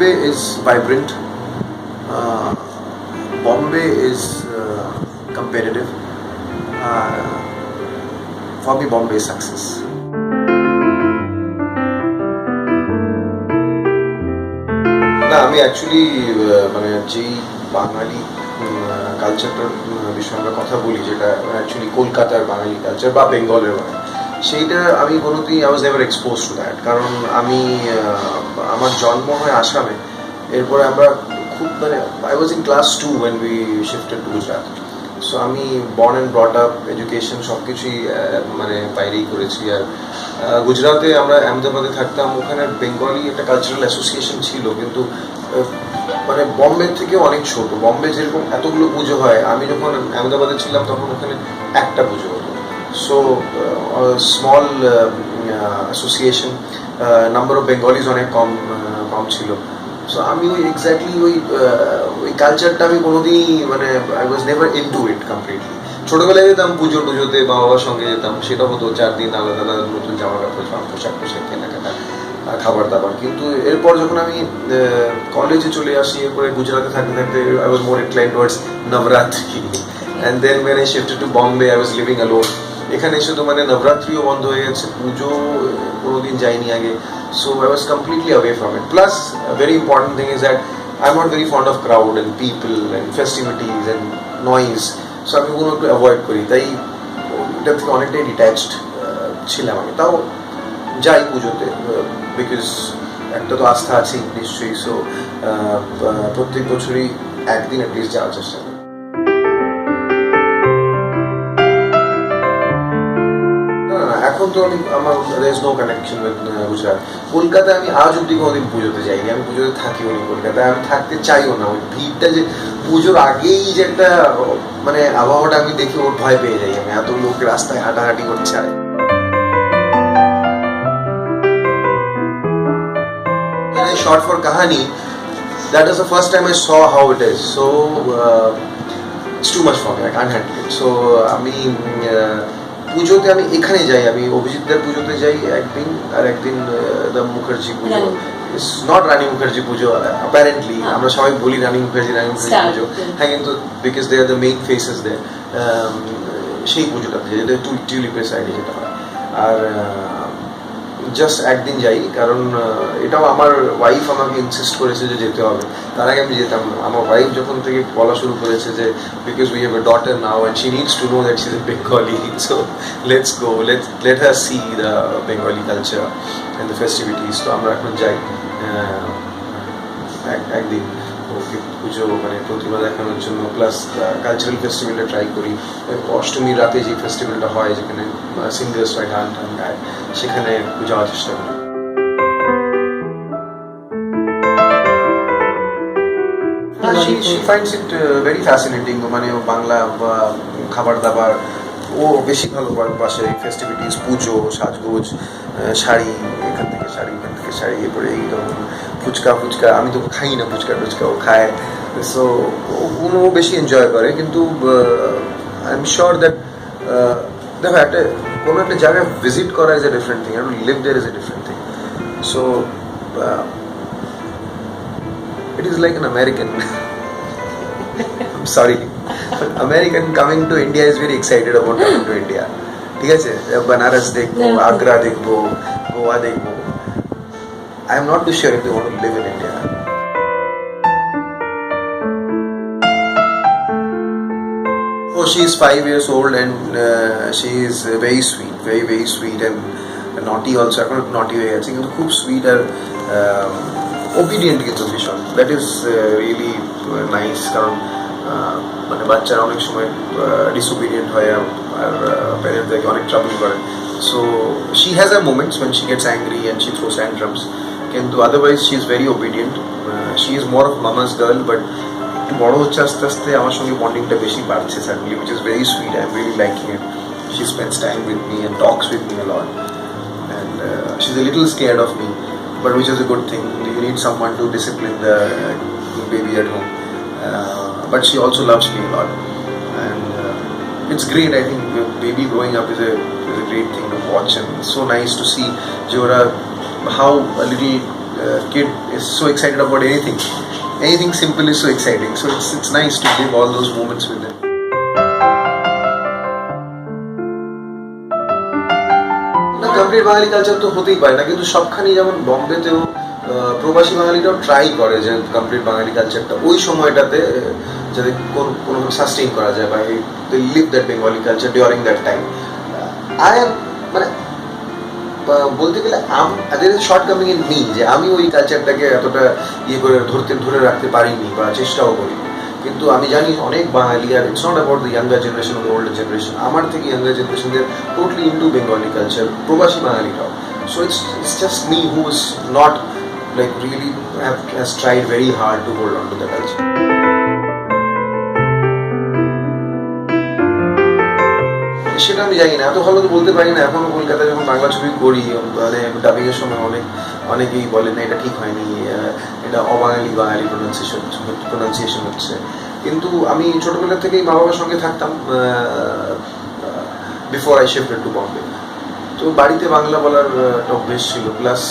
Bombay is vibrant. Bombay is competitive. For me, Bombay is success. না, আমি actually মানে যেই বাঙালি কালচারটার বিষয়ে আমরা কথা বলি, যেটা অ্যাকচুয়ালি কলকাতার বাঙালি কালচার বা বেঙ্গলের বাঙালি, সেইটা আমি কোনোদিন I was never expose to that. কারণ আমি আমার জন্ম হয় আসামে, এরপরে আমরা খুব মানে I was in class 2 when we shifted to Gujarat. So আমি born and brought up, education সব কিছুই মানে বাইরেই করেছি। আর গুজরাটে আমরা আহমেদাবাদে থাকতাম, ওখানে বেঙ্গলি একটা কালচারাল অ্যাসোসিয়েশন ছিল, কিন্তু মানে বম্বে থেকে অনেক ছোট। বম্বে যেরকম এতগুলো পুজো হয়, আমি যখন আহমেদাবাদে ছিলাম তখন ওখানে একটা পুজো হতো। So small association, number of Bengalis অনেক কম ছিল। সো আমি ওই এক্স্যাক্টলি ওই কালচারটা আমি কোনোদিনই মানে I was never into it completely. ছোটবেলায় যেতাম পুজোতে মা বাবার সঙ্গে যেতাম, সেটা হতো 4 দিন আলাদা আলাদা নতুন জামা কাপড়, পোশাক কেনাকাটা, খাবার দাবার। কিন্তু এরপর যখন আমি কলেজে চলে আসি, এরপরে গুজরাটে থাকতে থাকতে I was more inclined towards Navratri. And then when I shifted to Bombay, I was living alone. এখানে এসে তো মানে নবরাত্রিও বন্ধ হয়ে গেছে, পুজো কোনোদিন যাইনি আগে। So I was completely away from it. Plus, a very important thing is that I'm not very fond of crowd and people and festivities and noise. So আমি ওগুলো একটু অ্যাভয়েড করি, তাই এটা থেকে অনেকটাই ডিট্যাচড ছিলাম আমি। তাও যাই পুজোতে, বিকজ একটা তো আস্থা আছেই নিশ্চয়ই। সো প্রত্যেক বছরই একদিন অ্যাটলিস্ট যাওয়ার চেষ্টা করি। এখন তো আমার there is no connection with Gujarat. কলকাতায় আমি আজ অব্দি কোনোদিন পুজোতে যাইনি, আমি পুজোতে থাকিও নি কলকাতায়, আমি থাকতে চাইও না। ওই ভিড়টা যে পুজোর আগেই যে একটা মানে আবহাওয়াটা আমি দেখে ওর ভয় পেয়ে যাই আমি, এত লোক রাস্তায় হাঁটাহাঁটি করছে। Short for Kahani, that is the first time I saw how it is. So it's too much for me, I can't handle it. So আমি পুজোতে আমি এখানে যাই, আমি অভিজিৎদের পুজোতে যাই একদিন, আর একদিন the Mukherjee Puja, it's not Rani Mukherjee Puja apparently, আমরা সবাই বলি রানী মুখার্জি পুজো, হ্যাঁ, কিন্তু because they are the main faces they, সেই পুজোটাতে যেটা টিউলিপের সাইডে যেটা হয়। আর জাস্ট একদিন যাই, কারণ এটাও আমার ওয়াইফ আমাকে ইনসিস্ট করেছে যে যেতে হবে। তার আগে আমি যেতাম না। আমার ওয়াইফ যখন থেকে বলা শুরু করেছে যে because we have a daughter now and she needs to know that she is a Bengali, so let's go, let her C the Bengali culture and the festivities. তো আমরা এখন যাই একদিন পুজো মানে প্রতিভা দেখানোর জন্য, প্লাস কালচারাল ফেস্টিভ্যালটা ট্রাই করি। অষ্টমীর রাতে যে ফেস্টিভ্যালটা হয়, যেখানে সিঙ্গার্স হয়, গান গায়, সেখানে যাওয়ার চেষ্টা করি। She finds it very fascinating. মানে ও বাংলা খাবার দাবার ও বেশি ভালোবাসে, ফেস্টিভিটিস, পুজো, সাজগোজ, শাড়ি, এখান থেকে শাড়ি, ওখান থেকে শাড়ি, এরপরে এই ধরুন ফুচকা, আমি তো খাই না ফুচকা ও খায়। সো ওগুলো বেশি এনজয় করে। কিন্তু আই এম শিওর দ্যাট দেখো, একটা কোনো একটা জায়গায় ভিজিট করা ইজ এ ডিফারেন্ট থিং, আর live there is a different thing. So it is like an American I'm sorry, American coming to India is very excited about coming to India. ঠিক আছে, Banaras দেখবো, Agra দেখবো, Goa দেখবো। I am not too sure if they want to live in India. Oh, she is 5 years old and she is very sweet, very very sweet, and naughty also. এখন naughty হয়ে গেছে, কিন্তু খুব sweet আর obedient কিন্তু ভীষণ। That is really nice, কারণ মানে বাচ্চারা অনেক সময় ডিসওবিডিয়েন্ট হয় আর প্যারেন্টদেরকে অনেক ট্রাবল করে। So she has a moments when she gets angry and she throws tantrums, কিন্তু otherwise she is very obedient. She is more of মামাস girl, but একটু বড় হচ্ছে আস্তে আস্তে, আমার সঙ্গে বন্ডিংটা বেশি বাড়ছে suddenly, which is very sweet. I am really liking it. She spends time with me and talks with me a lot, and she's a little scared of me, but which is a good thing. You need someone to discipline the baby at home, but she also loves me a lot, and it's great. I think baby growing up is a great thing to watch, and it's so nice to see Jora how a little kid is so excited about anything simple is so exciting, so it's nice to live all those moments with them. Complete Bengali culture তো হতেই পারে না, কিন্তু সবখানেই যেমন বম্বেতেও প্রবাসী বাঙালিরাও try করে যে কমপ্লিট বাঙালি কালচারটা ওই সময়টাতে যাতে কোনোভাবে সাস্টেইন করা যায় বা live that Bengali culture during that time. I am মানে বলতে গেলে শর্ট কামিং ইন মি, যে আমি ওই কালচারটাকে এতটা করে ধরে রাখতে পারিনি বা চেষ্টাও করিনি। কিন্তু আমি জানি অনেক বাঙালি, আর it's not about the younger generation ও ওল্ডার জেনারেশন, আমার থেকে ইয়াঙ্গার জেনারেশন দের টোটালি ইনটু বেঙ্গলি কালচার, প্রবাসী বাঙালিরাও। So it's just me who is not like really has tried very hard to hold on to the culture. সেটা আমি জানি না, এত ভালো তো বলতে পারি না। এখনো কলকাতায় যখন বাংলা ছবি করি, মানে ডাবিং এর সময় অনেকেই বলে না এটা ঠিক হয়নি, এটা অবাঙালি বাঙালি প্রোনাউন্সিয়েশন হচ্ছে। কিন্তু আমি ছোটবেলা থেকেই মা বাবার সঙ্গে থাকতাম before I shifted to Bombay, তো বাড়িতে বাংলা বলার অভ্যেস ছিল। প্লাস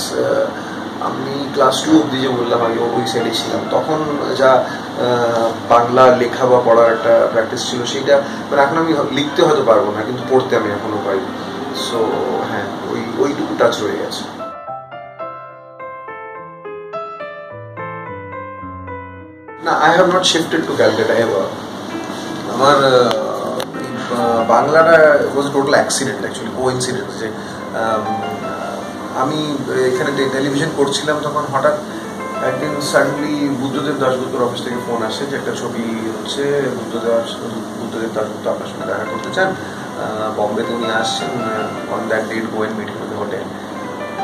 আমি ক্লাস 2 অব্দি যে বললাম আগে ওই সাইডে ছিলাম, তখন যা বাংলা লেখা বা পড়ার একটা প্র্যাকটিস ছিল, সেইটা মানে এখন আমি লিখতে হয়তো পারবো না, কিন্তু পড়তে আমি এখনো পারি। সো হ্যাঁ, ওইটুকু টাচ রয়ে গেছে। না, I have not shifted to Calcutta ever. আমার বাংলাটা ওয়াজ টোটাল অ্যাক্সিডেন্ট, অ্যাকচুয়ালি কোইন্সিডেন্স। যে আমি এখানে টেলিভিশন করছিলাম, তখন হঠাৎ একদিন সাডেনলি বুদ্ধদেব দাশগুপ্তর অফিস থেকে ফোন আসে যে একটা ছবি হচ্ছে, বুদ্ধদেব দাশগুপ্ত আপনার সঙ্গে দেখা করতে চান, বম্বেতে উনি আসছেন, on that date go and meet him in the hotel.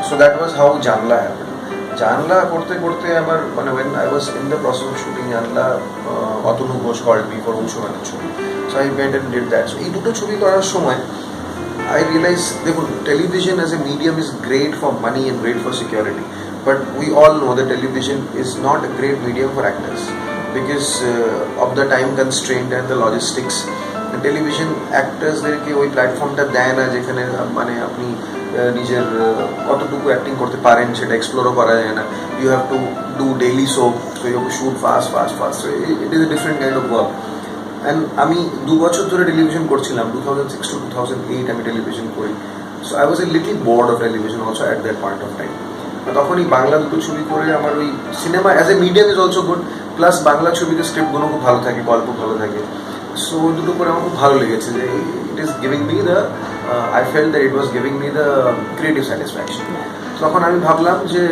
So that was how জানলা হ্যাপেন্ড। জানলা করতে করতে আমার মানে when I was in the process of shooting জানলা, Atanu Ghosh called me for অংশুমানের ছবি, so I went and did that. So এই দুটো ছবি করার সময় I realized, দেখুন, television as a medium is great for money and great for security, but we all know that television is not a great medium for actors because of the time constraint and the logistics. Television অ্যাক্টার্সদেরকে ওই প্ল্যাটফর্মটা দেয় না যেখানে মানে আপনি নিজের কতটুকু অ্যাক্টিং করতে পারেন সেটা এক্সপ্লোরও করা যায় না। You have to do daily soap, so you have to shoot fast, so it is a different kind of work. And আমি 2 বছর ধরে টেলিভিশন করছিলাম, 2006 to 2008 আমি টেলিভিশন করি। So I was a little board of television also at that point of time. তখনই বাংলা দুটো ছবি করে আমার ওই cinema as a medium is also good, plus Bangla ছবিতে স্ক্রিপ্টগুলো খুব ভালো থাকে, গল্প ভালো থাকে। সো দুটো করে আমার খুব ভালো লেগেছে যে it is giving me the I felt that it was giving me the creative satisfaction. তখন আমি ভাবলাম যে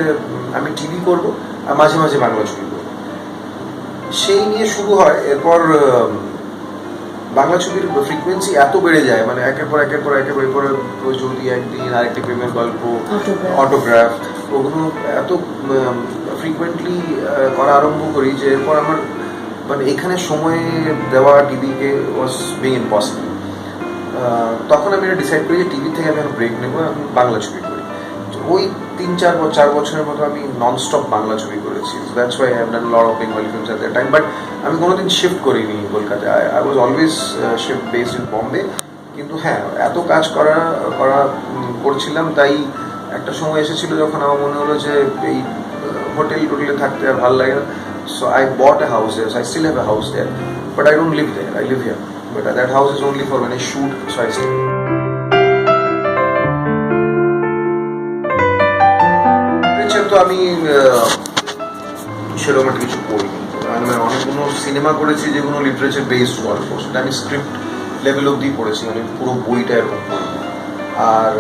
আমি টিভি করবো আর মাঝে মাঝে বাংলা ছবি করবো, সেই নিয়ে শুরু হয়। এরপর বাংলা ছবির ফ্রিকোয়েন্সি এত বেড়ে যায়, মানে একের পর যদি একদিন আরেকটি প্রেমের গল্প, অটোগ্রাফ, ওগুলো এত ফ্রিকুয়েন্টলি করা আরম্ভ করি যে এরপর আমার মানে এখানে সময় দেওয়া টিভিকে ওয়াজ বিং ইম্পসিবল। তখন আমি এটা ডিসাইড করি যে টিভি থেকে আমি ব্রেক নেবো, আমি বাংলা ছবি করি। ওই 3-4 বছরের মতো আমি ননস্টপ বাংলা ছবি করেছি। That's why I have done lot of Bengali films at that time. But আমি কোনোদিন শিফট করিনি কলকাতায়, I was always shift based in Bombay. কিন্তু হ্যাঁ, এত কাজ করছিলাম, তাই একটা সময় এসেছিল যখন আমার মনে হলো যে এই হোটেলে থাকতে আর ভালো লাগে না। So I bought a house there, so I still have a house there, but I don't live there, I live here. But that house is only for when I shoot, so I stay. তো আমি সেরকম একটা কিছু পড়িনি, মানে অনেকগুলো cinema করেছি যেগুলো লিটারেচার বেসড গল্প, সেটা আমি স্ক্রিপ্ট লেভেল অব্দি পড়েছি, মানে পুরো বইটা এরকম পড়িনি। আর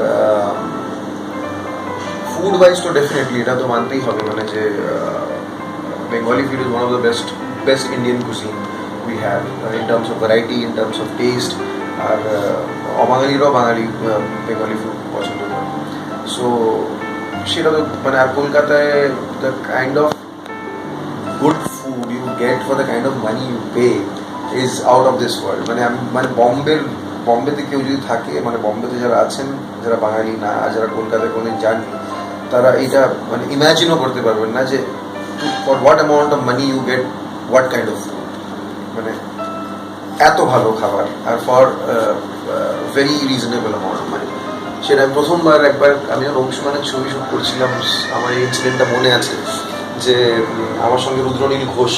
ফুড ওয়াইজ তো ডেফিনেটলি এটা তো মানতেই হবে, মানে যে Bengali food is one of the best Indian cuisine we have in terms of variety, in terms of taste. আর অবাঙালিরাও বাঙালি বেঙ্গলি ফুড পছন্দ করে। সো সেটা তো মানে আর কলকাতায় the kind of good food you get for the kind of money you pay is out of this world. মানে বম্বেতে কেউ যদি থাকে, মানে বম্বেতে যারা আছেন, যারা বাঙালি না, যারা কলকাতায় কোনোদিন যাননি, তারা এইটা মানে ইম্যাজিনও করতে পারবেন না যে for what amount of money you get what kind of food, মানে এত ভালো খাবার আর for very reasonable amount of money. সেটা আমি প্রথমবার একবার আমি অংশমানের ছবি শুট করছিলাম, আমার এই ইনসিডেন্টটা মনে আছে যে আমার সঙ্গে রুদ্রনীল ঘোষ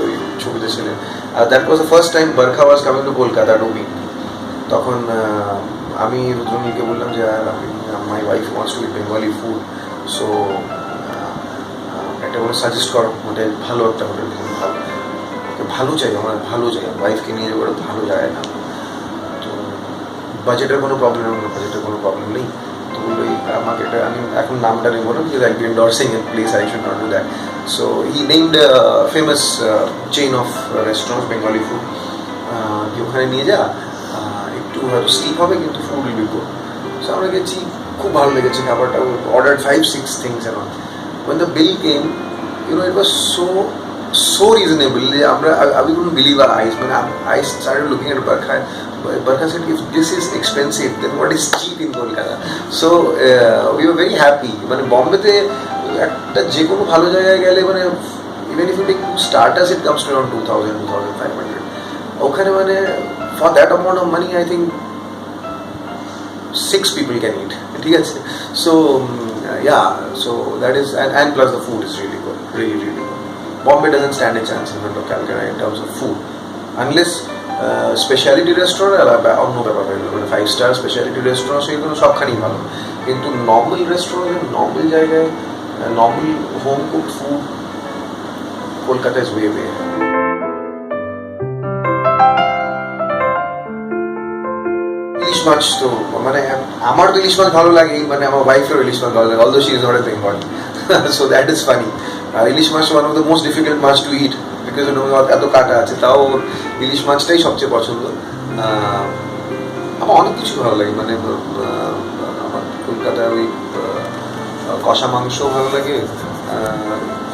ওই ছবিতে ছিলেন। That was the first time Barkha was coming to Kolkata dubbing. তখন আমি রুদ্রনীলকে বললাম যে my wife wants to eat Bengali food, so একটা কোনো সাজেস্ট করো হোটেল, ভালো একটা হোটেল, ভালো ভালো চাই, আমার ভালো চাই, ওয়াইফকে নিয়ে যাবো ভালো জায়গায় না। তো বাজেটের কোনো প্রবলেম নেই, বাজেটের কোনো প্রবলেম নেই। তো বললো আমাকে এটা, আমি এখন নামটা নেবো না because I be endorsing a place, I should not do that. So he named famous chain of restaurant Bengali food, কি ওখানে নিয়ে যা, একটু হয়তো স্টিপ হবে কিন্তু food will be good. So আমরা গেছি, খুব ভালো লেগেছে খাবারটা, order 5-6 things and all. When the bill came, you know, it was so reasonable. We couldn't believe our eyes. When I started looking at Barkha, Barkha said, if this is expensive, then what is cheap in Kolkata? So we were very happy. মানে বম্বেতে একটা যে কোনো ভালো জায়গায় গেলে মানে even if you take starters, it comes to around 2,000-2,500. ওখানে মানে for that amount of money, I think 6 people can eat. ঠিক আছে? So yeah, so that is, and plus the food is really good, really good. Bombay doesn't stand a chance in front of Calcutta in terms of food, unless specialty restaurant অন্য ব্যাপার হয়ে গেল, 5-star specialty restaurant সেগুলো সবখানেই ভালো, কিন্তু normal restaurant, normal জায়গায়, normal home cooked food Kolkata is way ইলিশ মাছ তো মানে আমার তো ইলিশ মাছ ভালো লাগে, মানে আমার ওয়াইফের ইলিশ মাছ ভালো লাগে, although she is not a Bengali, so that is funny. ইলিশ মাছ one of the most difficult মাছ টু ইট বিকজ এত কাটা আছে, তাও ইলিশ মাছটাই সবচেয়ে পছন্দ। আমার অনেক কিছু ভালো লাগে, মানে আমার কলকাতার ওই কষা মাংসও ভালো লাগে,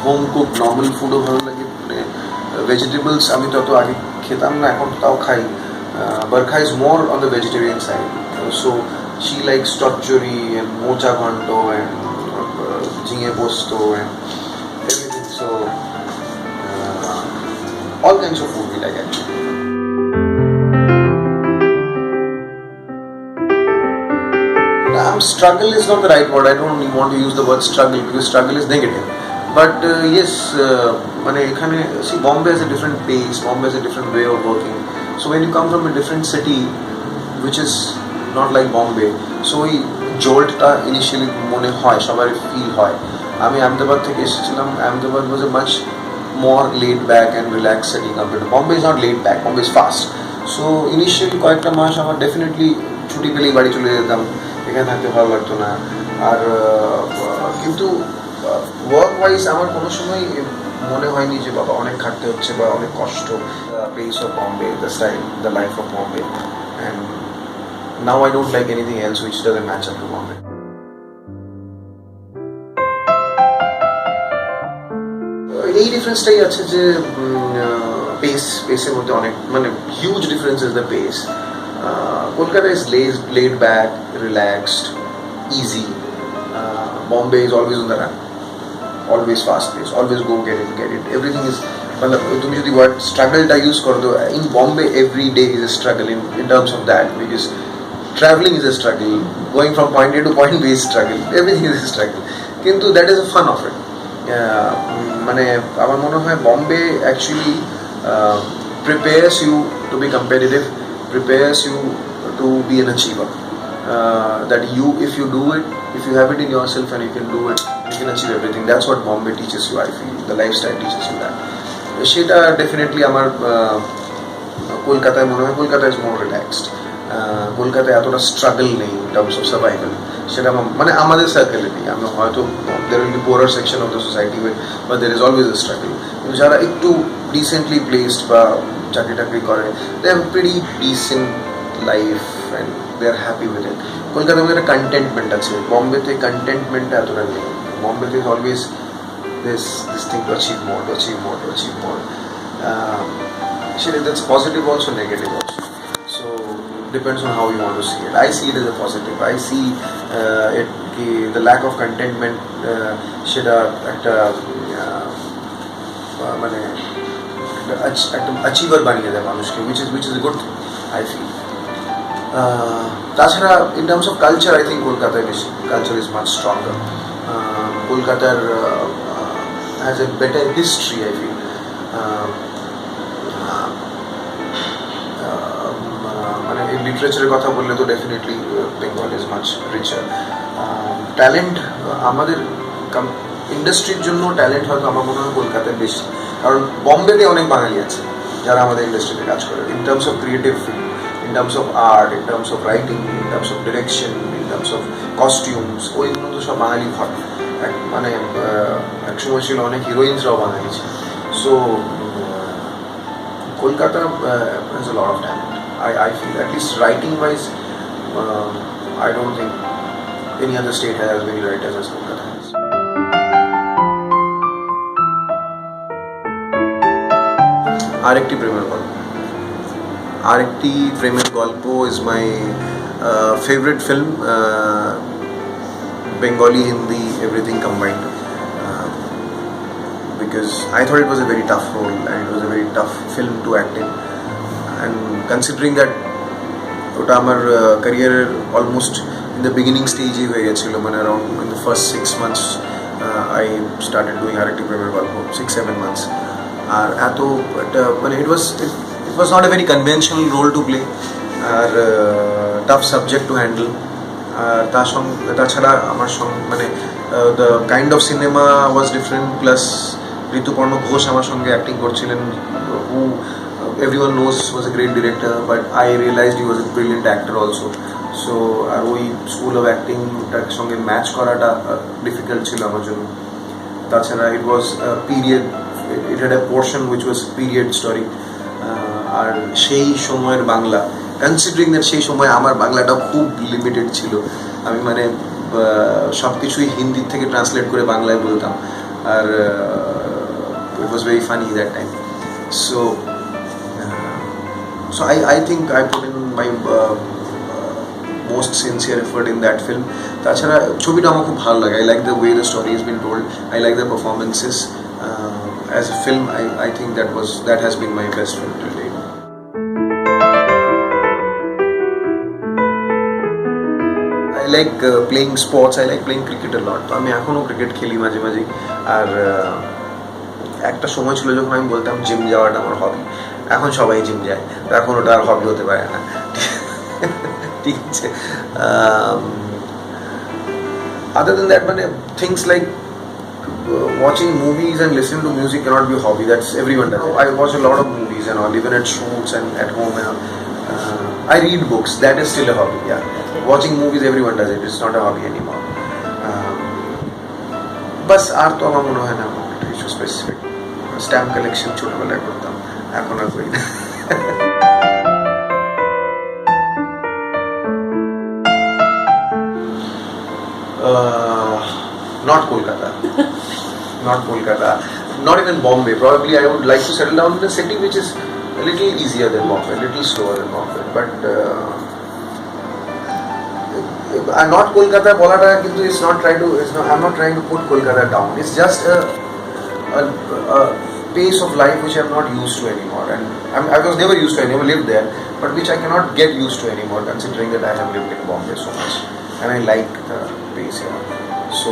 হোম কুক নর্মাল ফুডও ভালো লাগে, মানে ভেজিটেবলস আমি তত আগে খেতাম না, এখন তাও খাই। Barkha is more on the vegetarian side, so she likes tochori and mocha ghanto and jhinge posto and everything. So all kinds of food we like actually. Struggle is not the right word. I don't want to use the word struggle because struggle is negative. But yes, মানে এখানে see Bombay has a different pace, Bombay has a different way of working. So when you come from a different city which is not like Bombay, so ওই জোল্টটা initially মনে হয়, সবার feel হয়। আমি আহমেদাবাদ থেকে এসেছিলাম, Ahmedabad was a much more laid back and relaxed city compared to Bombay. Is not laid back, Bombay is fast. So initially কয়েকটা মাস আমার ডেফিনেটলি ছুটি পেলেই বাড়ি চলে যেতাম, এখানে থাকতে ভালো লাগতো না। আর কিন্তু ওয়ার্ক ওয়াইজ আমার কোনো সময় মনে হয়নি যে বাবা অনেক খাটতে হচ্ছে বা অনেক কষ্ট। Pace of Bombay, the style, the life of Bombay, and now I don't like anything else which doesn't match up to Bombay. এই ডিফারেন্সটাই আছে যে পেসের মধ্যে অনেক মানে huge difference is the pace. Kolkata is laid back, relaxed, easy. Bombay is always on the run, always fast paced, always go get it. Everything is, मतलब तुम यदि word struggle टा use कर दो, in Bombay every day is a struggle in terms of that, because traveling is a struggle, going from point A to point B is struggle, everything is a struggle. কিন্তু that is the fun of it. মানে আমার মনে হয় Bombay actually prepares you to be competitive, prepares you to be an achiever. That you, if you do it, if you have it in yourself and you can do it, you can achieve everything. That's what Bombay teaches you, I feel. The lifestyle teaches you that. সেটা definitely আমার কলকাতায় মনে হয় Kolkata is more relaxed. কলকাতায় এতটা struggle নেই in terms of survival, সেটা মানে আমাদের সার্কেলে নেই। আমি হয়তো there will be poorer section of the society but there is always a struggle. কিন্তু যারা একটু ডিসেন্টলি প্লেসড বা চাকরি টাকরি করে, they have pretty decent life and they are happy with it. কলকাতার মধ্যে একটা কন্টেন্টমেন্ট আছে, বম্বেতে কন্টেন্টমেন্টটা এতটা নেই। বম্বেতে is always this thing to achieve more. That's positive also, negative also. So depends on how you want to see it. I see it as a positive. I see it the lack of contentment সেটা একটা মানে একটা achiever বানিয়ে দেয় মানুষকে, which is a good thing, I feel. তাছাড়া in terms of culture I think কলকাতায় বেশি culture is much stronger. কলকাতার has a better history I feel. মানে এই লিটারেচারের কথা বললে তো definitely Bengal is much richer. Talent আমাদের ইন্ডাস্ট্রির জন্য ট্যালেন্ট হয়তো আমার মনে হয় কলকাতায় বেশি, কারণ বম্বেতে অনেক বাঙালি আছে যারা আমাদের ইন্ডাস্ট্রিতে কাজ করে in terms of creative field, in terms of art, in terms of writing, in terms of direction, in terms of costumes, ওইগুলো তো সব বাঙালি ঘর. মানে এক সময় ছিল অনেক হিরোইন্সরাও বাঙালি ছিল. So Kolkata has a lot of talent. I feel, at least writing wise, I don't think any other state has as many writers as Kolkata has. আরেকটি প্রেমের গল্প. আরেকটি প্রেমের গল্প is my favorite film, Bengali, Hindi, everything combined. Because I thought it was a very tough role and it was a very tough film to act in. And considering that ওটা আমার ক্যারিয়ারের almost in the beginning স্টেজই হয়ে গেছিলো, মানে around in the first 6 months I started doing Arekti Premer Golpo, 6-7 months. আর এত একটা মানে it was not a very conventional role to play, আর টাফ সাবজেক্ট টু হ্যান্ডেল. আর তাছাড়া আমার সঙ্গে মানে the kind of cinema was different. Plus Rituparno Ghosh আমার সঙ্গে অ্যাক্টিং করছিলেন, হু everyone knows was a great director, but I realized he was a brilliant actor also. So আর ওই স্কুল অফ অ্যাক্টিংটার সঙ্গে ম্যাচ করাটা ডিফিকাল্ট ছিল আমার জন্য. তাছাড়া it was period, it had a portion which was period story. আর সেই সময়ের বাংলা, কনসিডারিং দ্যাট সেই সময় আমার বাংলাটা খুব লিমিটেড ছিল, আমি মানে সব কিছুই হিন্দি থেকে ট্রান্সলেট করে বাংলায় বলতাম. আর it was very funny that time. So I think I put in my most sincere effort in that film. তাছাড়া ছবিটা আমার খুব ভালো লাগে. I like the way the story has been told. I like the performances. As a film, I think that has been my best film till date. I like playing sports. I like playing cricket a lot. তো আমি এখনও cricket খেলি মাঝে মাঝে. আর একটা সময় ছিল যখন আমি বলতাম জিম যাওয়াটা আমার হবি. এখন সবাই জিম যায়, তো এখন ওটা আর হবি হতে পারে না. ঠিক আছে. আদার দেন দ্যাট, মানে things like watching movies and listening to music cannot be a hobby. That's everyone does it. I watch a lot of movies and all, even at shoots and at home. I read books. That is still a hobby. Yeah, watching movies, everyone does it. It's not a hobby anymore. Bas আর তো আমার মনে হয় না কিছু specific. Stamp collection ছোটবেলায় করতাম, এখন আর করি না. Not Kolkata. Not Kolkata. Not even Bombay. Probably I would like to settle down in a city which is a little easier than Bombay, a little slower than Bombay. But not Kolkata. Bolata, it's not trying to. I'm not trying to put Kolkata down. It's just a pace of life which I'm not used to anymore, and I was never used to. I never lived there, but which I cannot get used to anymore, considering that I have lived in Bombay so much, and I like the pace here. So,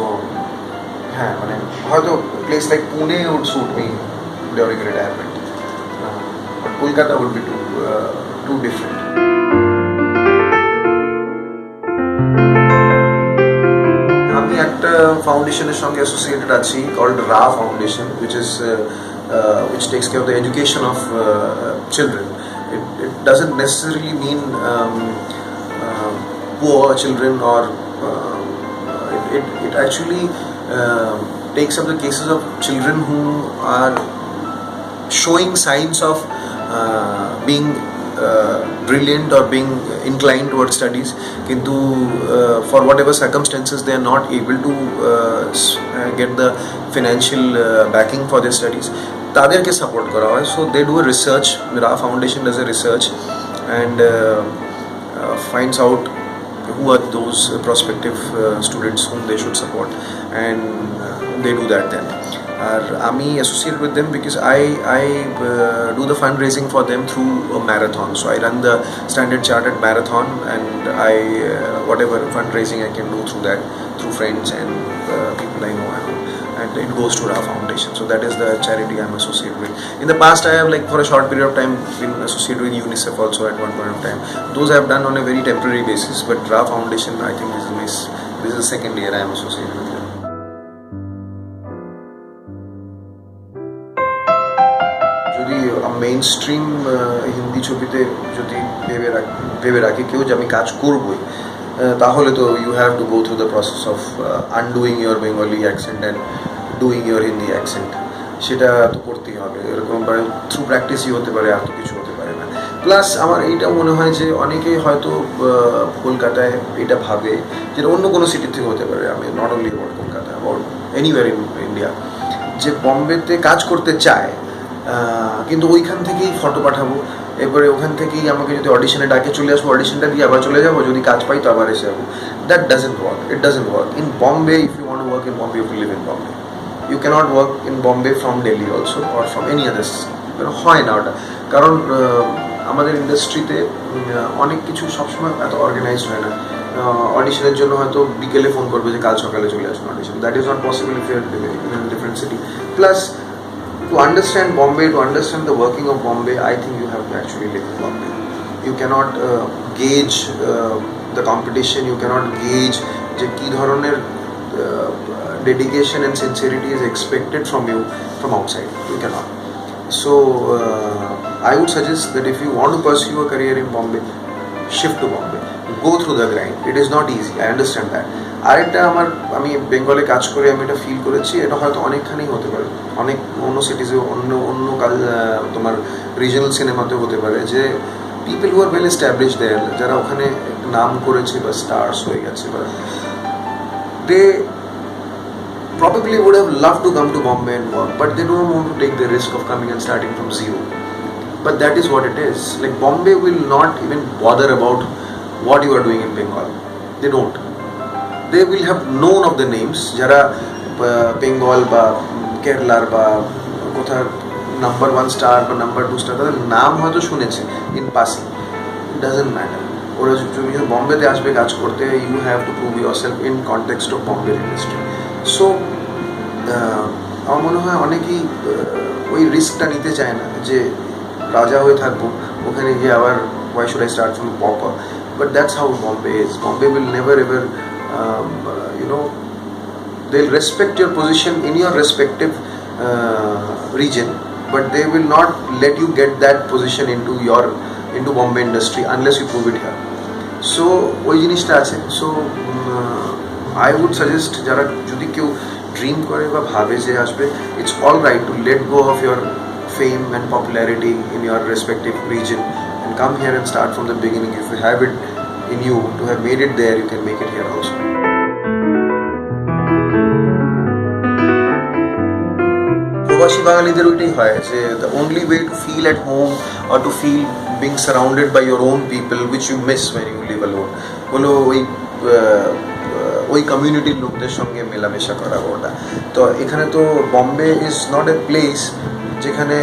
মানে হয়তো place like Pune would suit me during retirement, but Kolkata would be too different. আমি একটা ফাউন্ডেশনের সঙ্গে associated আছি called Ra Foundation, which takes care of the education of children. It doesn't necessarily mean poor children, or it actually takes up the cases of children who are showing signs of being brilliant or being inclined towards studies, kintu for whatever circumstances they are not able to get the financial backing for their studies, তাদেরকে support করা হয়. So they do a research. Ra Foundation does a research and finds out who are those prospective students whom they should support, and they do that then. আমি associate with them because I do the fundraising for them through a marathon. So I run the Standard Chartered Marathon, and I whatever fundraising I can do through that, through friends and people I know, and it goes to Ra Foundation. So that is the charity I'm associated with. In the past, I have, like, for a short period of time, been associated with UNICEF also at one point of time. Those I have done on a very temporary basis, but Ra Foundation, I think this is the second year I am associated with them. যদি main stream Hindi ছবিতে যদি ভেবে রাখি কেউ যে আমি কাজ করবই, তাহলে তো you have to go through the process of undoing your Bengali accent and doing your Hindi accent. সেটা তো করতেই হবে, এরকম থ্রু প্র্যাকটিসই হতে পারে, আর তো কিছু হতে পারে না। প্লাস আমার এইটা মনে হয় যে অনেকেই হয়তো কলকাতায় এটা ভাবে, যেটা অন্য কোনো সিটির থেকে হতে পারে, আমি not only about Kolkata, about anywhere in India, যে বম্বেতে কাজ করতে চায়, কিন্তু ওইখান থেকেই ফটো পাঠাবো, এরপরে ওখান থেকেই আমাকে যদি অডিশনে ডাকে চলে আসবো, অডিশনটা দিয়ে আবার চলে যাবো, যদি কাজ পাই তো আবার এসে যাবো। That doesn't work, it doesn't work in Bombay. If you want to work in Bombay, you live in Bombay. You can't work in Bombay from Delhi also, or from any others. হয় না ওটা, কারণ আমাদের ইন্ডাস্ট্রিতে অনেক কিছু সবসময় এত অর্গানাইজড হয় না। অডিশনের জন্য হয়তো বিকেলে ফোন করবে যে কাল সকালে চলে আসুন audition. That is not possible if you are in a different city. Plus to understand Bombay, to understand the working of Bombay, I think you have to actually live in Bombay. You cannot gauge the competition, you cannot gauge যে কি ধরনের dedication and sincerity is expected from you from outside. You cannot. So I would suggest that if you want to pursue a career in Bombay, shift to Bombay. Go through the grind. It is not easy, I understand that. আরেকটা আমি বেঙ্গলে কাজ করে আমি এটা feel করেছি, এটা হয়তো অনেকখানেই হতে পারে, অনেক অন্য সিটিজে, অন্য তোমার রিজনাল সিনেমাতেও হতে পারে, যে people who are well establish there, যারা ওখানে নাম করেছে বা স্টার্স হয়ে গেছে, বা দে probably would have loved to come to Bombay and work, but they don't want to take the risk of coming and starting from zero. But that is what it is. Like, Bombay will not even bother about what you are doing in Bengal. They don't. They will have known of the names, যারা বেঙ্গল বা কেরালার বা কোথার number 1 star বা number 2 star, তাদের নাম হয়তো শুনেছে in passing. It doesn't matter. ওরা তুমি বম্বেতে আসবে কাজ করতে, you have to prove yourself in context of Bombay industry. So আমার মনে হয় অনেকেই ওই রিস্কটা নিতে চায় না, যে রাজা হয়ে থাকবো ওখানে গিয়ে আবার why should I start from a pauper? But that's how Bombay is. Bombay will never ever they'll respect your position in your respective region, but they will not let you get that position into Bombay industry unless you prove it here. So ওই জিনিসটা আছে। So I would suggest, যারা যদি কেউ dream করে বা ভাবে যে আসবে, it's all right to let go of your fame and popularity in your respective region and come here and start from the beginning. If you have it in you to have made it there, you can make it here also. প্রবাসী বাঙালিদের ওইটাই হয় যে the only way to feel at home or to feel being surrounded by your own people which you miss when you live alone হলো ওই কমিউনিটির লোকদের সঙ্গে মেলামেশা করা। ওটা তো এখানে তো Bombay is not a place যেখানে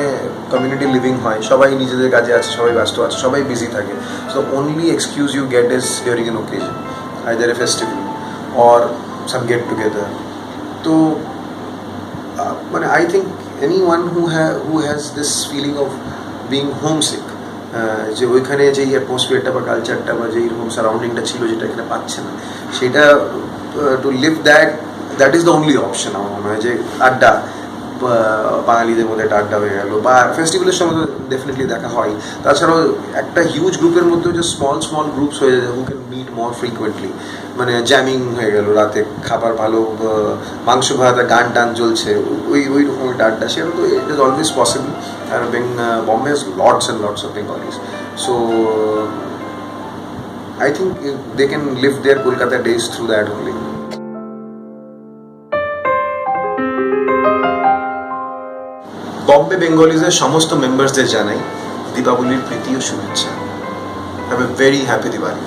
কমিউনিটি লিভিং হয়, সবাই নিজেদের কাজে আছে, সবাই ব্যস্ত আছে, সবাই বিজি থাকে। So only excuse you get is during an occasion, either a festival or some get together. তো মানে I think anyone who has this feeling of being homesick, যে ওইখানে যেই অ্যাটমসফিয়ারটা বা কালচারটা বা যেই রকম সারাউন্ডিংটা ছিল যেটা এখানে পাচ্ছে না, সেটা to live that is the only option. আমার মনে হয় যে আড্ডা, বাঙালিদের মধ্যে একটা আড্ডা হয়ে গেল, বা ফেস্টিভ্যালের সময় তো ডেফিনেটলি দেখা হয়। তাছাড়াও একটা হিউজ গ্রুপের মধ্যে যে স্মল গ্রুপস হয়ে যায়, who can meet more frequently, মানে জ্যামিং হয়ে গেল, রাতে খাবার ভালো, মাংস ভাত, গান টান চলছে, ওই রকম একটা আড্ডা, সেটা তো ইট ইজ অলওয়েজ পসিবল। আর Bombay has lots and lots of Bengalis, so I think they can live their Kolkata days through that only. Bombay বেঙ্গলিজের সমস্ত মেম্বার্সদের জানাই দীপাবলির প্রীতি ও শুভেচ্ছা। Have a very happy Diwali.